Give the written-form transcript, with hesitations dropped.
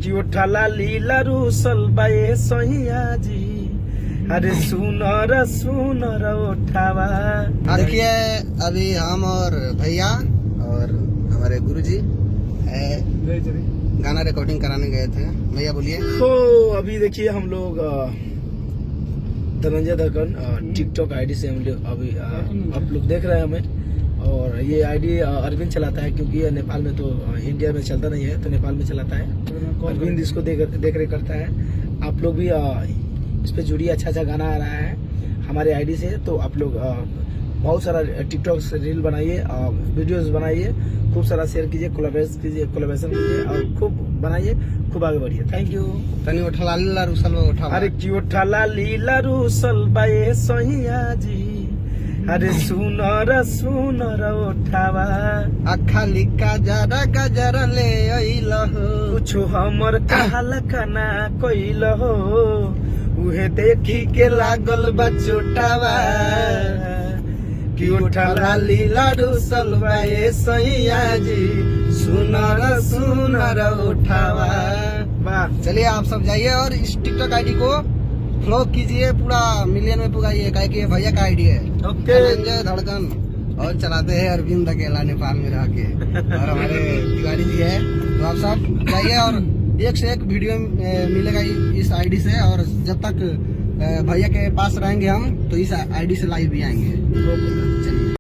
कि उठाला लीला रूसल बाए सैया जी, अरे सुनर सुनर उठावा। देखिए अभी हम और भैया और हमारे गुरुजी गाना रिकॉर्डिंग कराने गए थे। भैया बोलिए। तो अभी देखिए हम लोग धनंजय दर्कन टिकटॉक आईडी से हम लोग अभी आप लोग देख रहे हैं हमें, और ये आईडी अरविंद चलाता है, क्योंकि ये नेपाल में तो इंडिया में चलता नहीं है, तो नेपाल में चलाता है। अरविंद इसको देख रेख करता है। आप लोग भी इस पे जुड़िए, अच्छा गाना आ रहा है हमारे आईडी से। तो आप लोग बहुत सारा टिकटॉक से रील बनाइए, वीडियोस बनाइए, खूब सारा शेयर कीजिए, कोलैबोरेशन कीजिए और खूब बनाइए, खूब आगे बढ़िए। Thank you. तनी उठला लीला रूसल उठा। अरे कि उठाला लीला रूसल बाए सैया जी, अरे सुनर सुनर उठावा। अखा लिखा जरा ले अइल हो, कुछो हमर कहल खाना कइल हो, उहे देखी के लागल बा चोटावा। कि उठाला लीला रूसल बाए सैया जी, सुनर सुनर उठावा। वाह। चलिए आप सब जाइए और इस टिकटॉक आईडी को फॉलो कीजिए, पूरा मिलियन में पुगाइए, काहे कि भैया का आईडी है। ओके। धनंजय धड़कन और चलाते हैं अरविंद अकेला नेपाल में रह के, और हमारे तिवारी जी है। तो आप सब जाइए और एक से एक वीडियो मिलेगा इस आईडी से, और जब तक भैया के पास रहेंगे हम तो इस आईडी से लाइव भी आएंगे। चलिए।